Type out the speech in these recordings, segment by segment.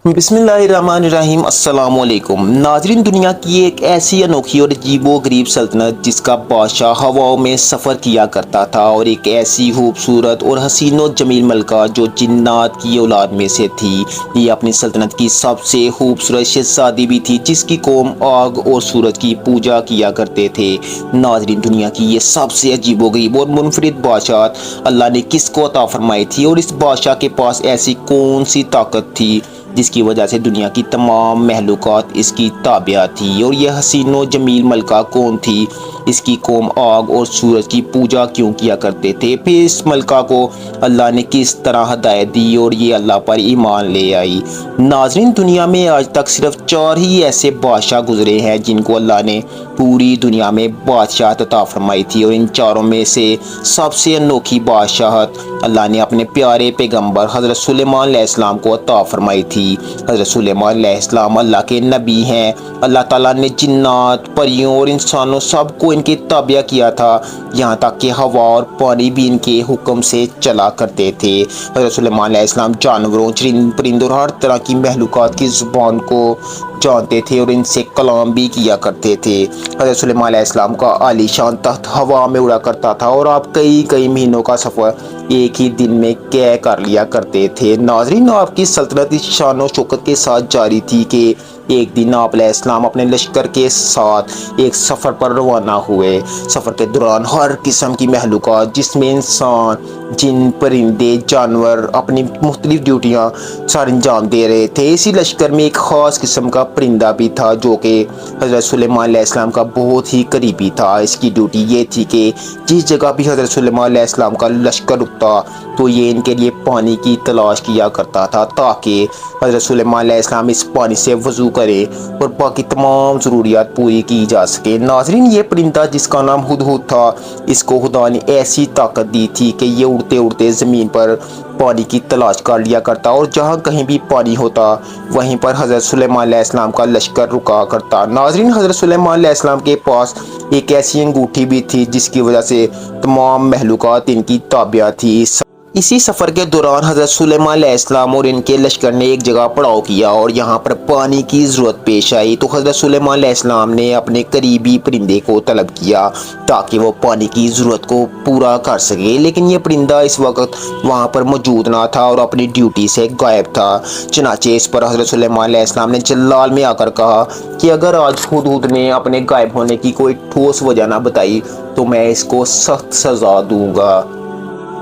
बिस्मिल्लाहिर्रहमानिर्रहीम अस्सलाम वालेकुम नाजरीन। दुनिया की एक ऐसी अनोखी और अजीबो गरीब सल्तनत जिसका बादशाह हवाओं में सफ़र किया करता था, और एक ऐसी खूबसूरत और हसीनो जमील मलका जो जिन्नात की औलाद में से थी। ये अपनी सल्तनत की सबसे खूबसूरत शहजादी भी थी, जिसकी कौम आग और सूरज की पूजा किया करते थे। नाजरीन, दुनिया की ये सबसे अजीबो गरीब और मुनफरिद बादशाह अल्लाह ने किसको अता फरमाई थी, और इस बादशाह के पास ऐसी कौन सी ताकत थी जिसकी वजह से दुनिया की तमाम महलूकात इसकी ताबिया थी। और यह हसीनो जमील मलका कौन थी, इसकी कौम आग और सूरज की पूजा क्यों किया करते थे, फिर इस मलका को अल्लाह ने किस तरह हदायत दी और ये अल्लाह पर ईमान ले आई। नाजरीन, दुनिया में आज तक सिर्फ 4 ही ऐसे बादशाह गुजरे हैं जिनको अल्लाह ने पूरी दुनिया में बादशाह अता फरमाई थी, और इन चारों में से सबसे अनोखी बादशाहत अल्लाह ने अपने प्यारे पैगंबर हज़रत सुलेमान अलैहिस्सलाम को अता फरमाई थी। हज़रत सुलेमान अलैहिस्सलाम अल्लाह के नबी हैं। अल्लाह ताला ने जिन्नात, परियों और इंसानों सबको इनके ताबिया किया था, यहाँ तक कि हवा और पानी भी इनके हुक्म से चला करते थे। हज़रत सुलेमान अलैहिस्सलाम जानवरों, परिंदों और हर तरह की महलूकात की ज़ुबान को जानते थे और इनसे कलाम भी किया करते थे। हज़रत सुलेमान अलैहिस्सलाम का आलीशान तख्त हवा में उड़ा करता था, और आप कई कई महीनों का सफ़र एक ही दिन में तय कर लिया करते थे। नाजरीन, आपकी सल्तनत इस शान और शौकत के साथ जारी थी कि एक दिन आप अलैहिस्सलाम अपने लश्कर के साथ एक सफ़र पर रवाना हुए। सफ़र के दौरान हर किस्म की महलूकात, जिसमें इंसान, जिन, परिंदे, जानवर अपनी मुख्तलिफ ड्यूटियाँ सर अंजाम दे रहे थे। इसी लश्कर में एक ख़ास किस्म का परिंदा भी था जो कि हज़रत सुलेमान अलैहिस्सलाम का बहुत ही करीबी था। इसकी ड्यूटी ये थी कि जिस जगह भी हज़रत सुलेमान अलैहिस्सलाम का लश्कर रुकता तो ये इनके लिए पानी की तलाश किया करता था, ताकि हज़रत सुलेमान अलैहिस्सलाम इस पानी से वज़ू करे और बाकी तमाम ज़रूरियात पूरी की जा सके। नाजरीन, ये परिंदा जिसका नाम हुदहुद था, इसको खुदा ने ऐसी ताकत दी थी कि ये उड़ते उड़ते ज़मीन पर पानी की तलाश कर लिया करता, और जहाँ कहीं भी पानी होता वहीं पर हज़रत सुलेमान अलैहिस्सलाम का लश्कर रुका करता। नाजरीन, हज़रत सुलेमान अलैहिस्सलाम के पास एक ऐसी अंगूठी भी थी जिसकी वजह से तमाम महलूकात इनकी ताबिया थी। इसी सफ़र के दौरान हज़रत सुलेमान अलैहिस्सलाम और इनके लश्कर ने एक जगह पड़ाव किया, और यहाँ पर पानी की ज़रूरत पेश आई, तो हज़रत सुलेमान अलैहिस्सलाम ने अपने करीबी परिंदे को तलब किया ताकि वो पानी की ज़रूरत को पूरा कर सके। लेकिन ये परिंदा इस वक्त वहाँ पर मौजूद ना था और अपनी ड्यूटी से गायब था। चनाचे इस पर हज़रत सुलेमान अलैहिस्सलाम ने जलाल में आकर कहा कि अगर आज हुदहुद ने अपने गायब होने की कोई ठोस वजह ना बताई तो मैं इसको सख्त सज़ा दूंगा।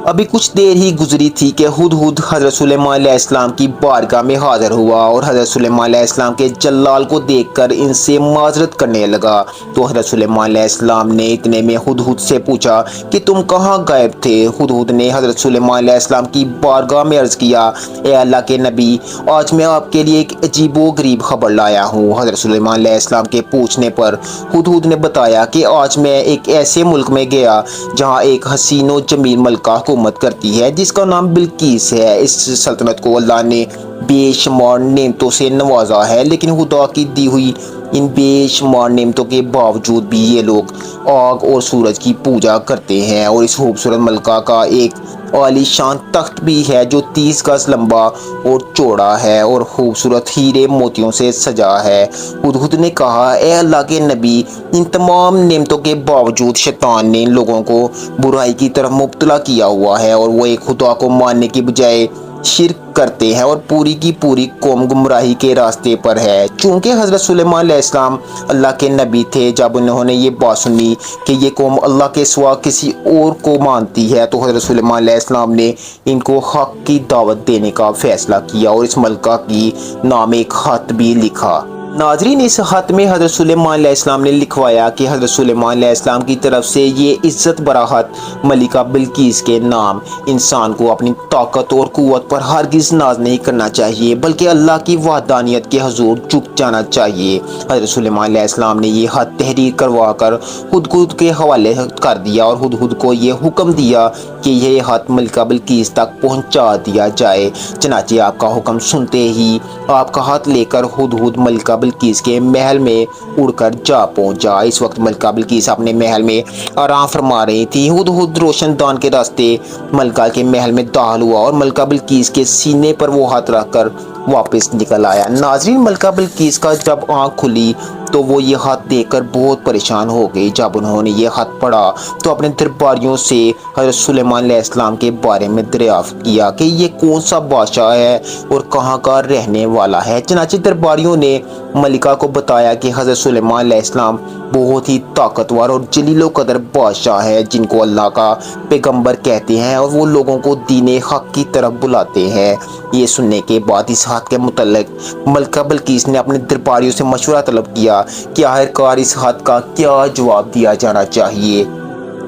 अभी कुछ देर ही गुजरी थी कि हुदहुद हज़रत सुलेमान अलैहिस्सलाम की बारगाह में हाज़िर हुआ, और हज़रत सुलेमान अलैहिस्सलाम के जल्लाल को देखकर इनसे माजरत करने लगा। तो हज़रत सुलेमान अलैहिस्सलाम ने इतने में हुदहुद से पूछा कि तुम कहाँ गायब थे। हुदहुद ने हज़रत सुलेमान अलैहिस्सलाम की बारगाह में अर्ज़ किया, ए अल्लाह के नबी, आज मैं आपके लिए एक अजीबो गरीब खबर लाया हूँ। हज़रत सुलेमान अलैहिस्सलाम के पूछने पर हुदहुद ने बताया कि आज मैं एक ऐसे मुल्क में गया जहाँ एक हसीनो जमील मलका हुकूमत करती है जिसका नाम बिल्किस है। इस सल्तनत को अल्लाह ने बेशुमार नेमतों से नवाजा है, लेकिन खुदा की दी हुई इन बेशुमार नेमतों के बावजूद भी ये लोग आग और सूरज की पूजा करते हैं। और इस खूबसूरत मलका का एक आलीशान तख्त भी है जो 30 गज लंबा और चौड़ा है और खूबसूरत हीरे मोतियों से सजा है। हुदहुद ने कहा, ए अल्लाह के नबी, इन तमाम नेमतों के बावजूद शैतान ने इन लोगों को बुराई की तरफ मुब्तला किया हुआ है, और वो एक खुदा को मानने की बजाय शिर्क करते हैं, और पूरी की पूरी कौम गुमराही के रास्ते पर है। चूँकि हज़रत सुलेमान अलैहिस्सलाम अल्लाह के नबी थे, जब उन्होंने ये बात सुनी कि ये कौम अल्लाह के सिवा किसी और को मानती है, तो हज़रत सुलेमान अलैहिस्सलाम ने इनको हक़ की दावत देने का फ़ैसला किया और इस मलका की नाम एक ख़त भी लिखा। नाजरीन, इस ख़त में हज़रत सुलेमान अलैहिस्सलाम ने लिखवाया कि हज़रत सुलेमान अलैहिस्सलाम की तरफ से ये इज़्ज़त बराहत मलिका बिल्किस के नाम इंसान को अपनी ताकत और क़ुव्वत पर हरगिज़ नाज नहीं करना चाहिए, बल्कि अल्लाह की वहदानियत के हुज़ूर झुक जाना चाहिए। हज़रत सुलेमान अलैहिस्सलाम ने ये ख़त तहरीर करवा कर हुदहुद के हवाले कर दिया, और हुदहुद को ये हुक्म दिया कि यह ख़त मलिका बिल्किस तक पहुँचा दिया जाए। चनाचे आपका हुक्म सुनते ही आपका ख़त लेकर हुदहुद मलिका बिल्किस के महल में उड़कर जा पहुंचा। इस वक्त मलिका बिल्किस अपने महल में आराम फरमा रही थी। हुदहुद रोशनदान के रास्ते मलिका के महल में दाखिल हुआ, और मलिका बिल्किस के सीने पर वो हाथ रखकर वापस निकल आया। नाजरीन, मलका बिल्किस का जब आँख खुली तो वो ये खत देखकर बहुत परेशान हो गई। जब उन्होंने ये खत पढ़ा तो अपने दरबारियों से हज़रत सुलेमान अलैहिस्सलाम के बारे में दरियाफ्त किया कि ये कौन सा बादशाह है और कहाँ का रहने वाला है। चनाचे दरबारियों ने मलिका को बताया कि हज़रत सुलेमान अलैहिस्सलाम बहुत ही ताकतवर और जलीलो कदर बादशाह है जिनको अल्लाह का पैगंबर कहते हैं और वो लोगों को दीन हक की तरफ बुलाते हैं। ये सुनने के बाद इस हाथ के मुतल्लिक मलका बिल्किस ने अपने दरबारियों से मशवरा तलब किया कि आखिरकार इस हाथ का क्या जवाब दिया जाना चाहिए।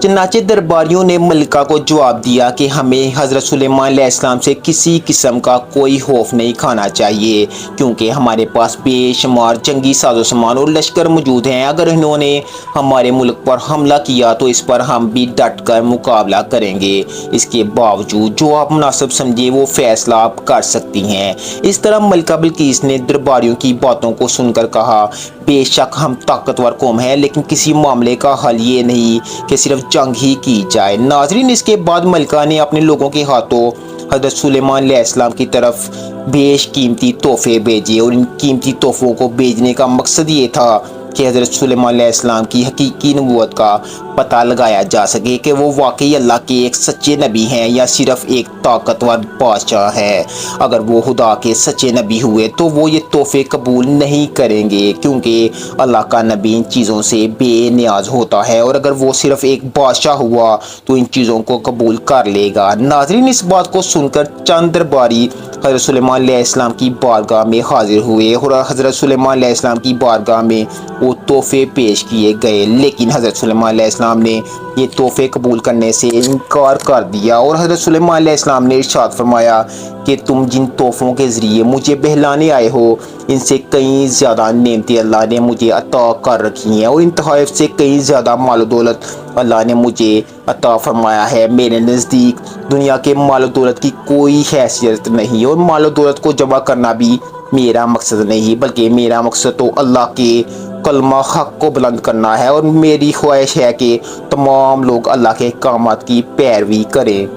चनाचे दरबारियों ने मलिका को जवाब दिया कि हमें हज़रत सुलेमान अलैहिस्सलाम से किसी किस्म का कोई खौफ नहीं खाना चाहिए, क्योंकि हमारे पास बेशुमार जंगी साजो सामान और लश्कर मौजूद हैं। अगर इन्होंने हमारे मुल्क पर हमला किया तो इस पर हम भी डट कर मुकाबला करेंगे। इसके बावजूद जो आप मुनासिब समझे वो फैसला आप कर सकती हैं। इस तरह मलिका बिल्किस ने दरबारियों की बातों को सुनकर कहा, बेशक हम ताकतवर कौम हैं, लेकिन किसी मामले का हल ये नहीं कि सिर्फ जंग ही की जाए। नाजरीन, इसके बाद मलिका ने अपने लोगों के हाथों हज़रत सुलेमान अलैहिस्सलाम की तरफ बेशकीमती तोहफे भेजे और इन कीमती तोहफों को भेजने का मकसद ये था कि हज़रत सुलेमान अलैहिस्सलाम की हकीकी नबूवत का पता लगाया जा सके कि वो वाकई अल्लाह के एक सच्चे नबी हैं या सिर्फ एक ताकतवर बादशाह है। अगर वो खुदा के सच्चे नबी हुए तो वो ये तोहफे कबूल नहीं करेंगे, क्योंकि अल्लाह का नबी इन चीज़ों से बेनियाज होता है, और अगर वो सिर्फ एक बादशाह हुआ तो इन चीज़ों को कबूल कर लेगा। नाजरीन, इस बात को सुनकर चंद दरबारी हज़रत सुलेमान अलैहिस्सलाम की बारगाह में हाजिर हुए और हज़रत सुलेमान अलैहिस्सलाम की बारगाह में वो तोहफे पेश किए गए, लेकिन हज़रत सुलेमान अलैहिस्सलाम ने ये तोहफे कबूल करने से इनकार कर दिया और हज़रत सुलेमान अलैहिस्सलाम ने इरशाद फरमाया कि तुम जिन तोहफ़ों के ज़रिए मुझे बहलाने आए हो, इनसे कहीं ज़्यादा नेमतें अल्लाह ने मुझे अता कर रखी हैं और इन तोहफ़ से कहीं ज़्यादा माल दौलत अल्लाह ने मुझे अता फरमाया है। मेरे नज़दीक दुनिया के माल दौलत की कोई हैसियत नहीं और माल दौलत को जमा करना भी मेरा मकसद नहीं, बल्कि मेरा मकसद तो अल्लाह के कलमा हक को बुलंद करना है और मेरी ख्वाहिश है कि तमाम लोग अल्लाह के अहकामात की पैरवी करें।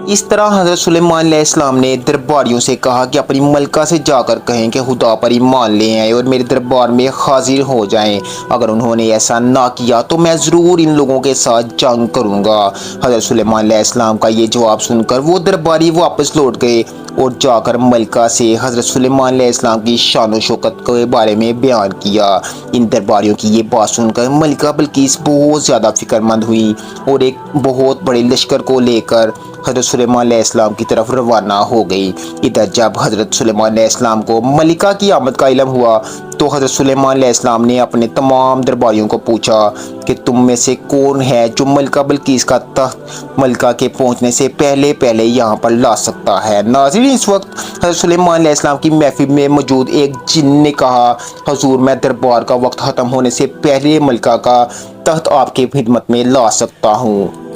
इस तरह हज़रत सुलेमान अलैहिस्सलाम ने दरबारियों से कहा कि अपनी मलका से जाकर कहें कि खुदा पर ईमान ले आए और मेरे दरबार में हाजिर हो जाएं। अगर उन्होंने ऐसा ना किया तो मैं ज़रूर इन लोगों के साथ जंग करूंगा। हज़रत सुलेमान अलैहिस्सलाम का ये जवाब सुनकर वो दरबारी वापस लौट गए और जाकर मलका से हज़रत सुलेमान अलैहिस्सलाम की शान व शौकत के बारे में बयान किया। इन दरबारियों की ये बात सुनकर मलिका बिल्किस बहुत ज़्यादा फिक्रमंद हुई और एक बहुत बड़े लश्कर को लेकर हज़रत सुलेमान अलैहिस्सलाम की तरफ रवाना हो गई। इधर जब हज़रत सुलेमान अलैहिस्सलाम को मलिका की आमद का इल्म हुआ तो हज़रत सुलेमान अलैहिस्सलाम ने अपने तमाम दरबारियों को पूछा कि तुम में से कौन है जो मलिका बिल्किस का तख्त मलिका के पहुंचने से पहले पहले यहाँ पर ला सकता है। नाज़रीन, इस वक्त हज़रत सुलेमान अलैहिस्सलाम की महफिल में मौजूद एक जिन ने कहा, हुजूर, मैं दरबार का वक्त ख़त्म होने से पहले मलिका का तख्त आपके खिदमत में ला सकता हूँ।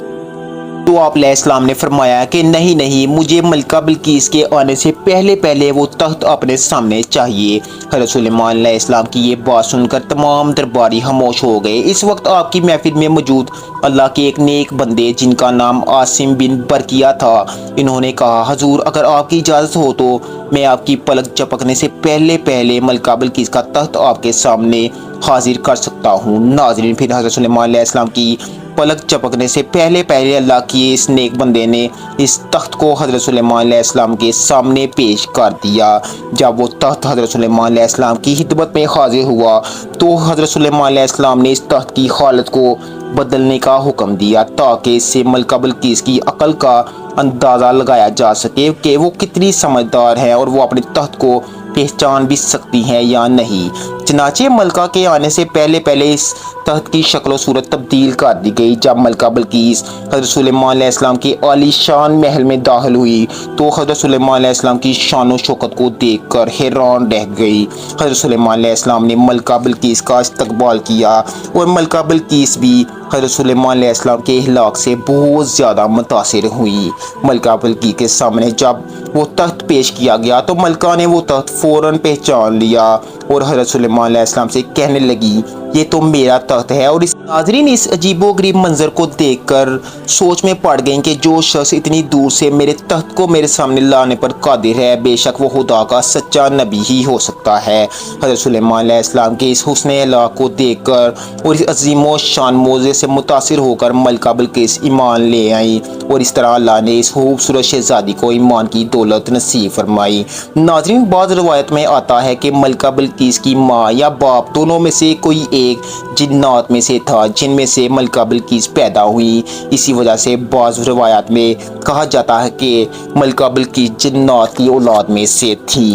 तो आप अलैहिस्सलाम ने फरमाया कि नहीं नहीं, मुझे मलिका बिल्किस के आने से पहले पहले वो तख्त अपने सामने चाहिए। हज़रत सुलेमान अलैहिस्सलाम की ये बात सुनकर तमाम दरबारी खामोश हो गए। इस वक्त आपकी महफिल में मौजूद अल्लाह के एक नेक बंदे जिनका नाम आसिम बिन बरकिया था, इन्होंने कहा, हुजूर, अगर आपकी इजाज़त हो तो मैं आपकी पलक झपकने से पहले पहले मलिका बिल्किस का तख्त आपके सामने हाजिर कर सकता हूँ। नाज़रीन, फिर हज़रत सुलेमान अलैहिस्सलाम की पलक झपकने से पहले पहले अल्लाह के इस नेक बंदे ने इस तख्त को हज़रत सुलेमान अलैहिस्सलाम के सामने पेश कर दिया। जब वो तख्त हज़रत सुलेमान अलैहिस्सलाम की खिदमत में हाजिर हुआ तो हज़रत सुलेमान अलैहिस्सलाम ने इस तख्त की हालत को बदलने का हुक्म दिया ताकि इससे मलिका बिल्किस की अकल का अंदाज़ा लगाया जा सके कि वो कितनी समझदार है और वो अपने तख्त को पहचान भी सकती हैं या नहीं। चनाचे मलिका के आने से पहले पहले इस तख्त की शक्ल सूरत तब्दील कर दी गई। जब मलिका बिल्किस हज़रत सुलेमान अलैहिस्सलाम के आलीशान महल में दाखिल हुई तो हज़रत सुलेमान अलैहिस्सलाम की शान व शौकत को देखकर हैरान रह गई। हज़रत सुलेमान अलैहिस्सलाम ने मलिका बिल्किस का इस्तकबाल किया और मलिका बिल्किस भी हज़रत सुलेमान अलैहिस्सलाम के इखलाक से बहुत ज़्यादा मुतासिर हुई। मलिका बिल्किस के सामने जब वो तख्त पेश किया गया तो मलिका ने वो तख्त फ़ौरन पहचान लिया और हज़रत सुलेमान अलैहिस्सलाम से कहने लगी, ये तो मेरा तख्त है और इस नाजरीन, इस अजीबोगरीब मंजर को देखकर सोच में पड़ गई कि जो शख्स इतनी दूर से मेरे तख्त को मेरे सामने लाने पर कादिर है, बेशक वो खुदा का सच्चा नबी ही हो सकता है। हज़रत सुलेमान अलैहिस्सलाम के इस हुस्न अला को देखकर और इस अजीमो शान मौज़े से मुतासिर होकर मलका बिल्किस ईमान ले आई और इस तरह अल्लाह ने इस खूबसूरत शहजादी को ईमान की दौलत नसीब फरमाई। नाजरीन, बाज़ रवायत में आता है कि मलका बिल्किस की माँ या बाप दोनों में से कोई एक जिन्नात में से था जिनमें से मलका बिल्किस पैदा हुई। इसी वजह से बाज़ रवायात में कहा जाता है कि मलका बिल्किस जिन्नात की औलाद में से थी।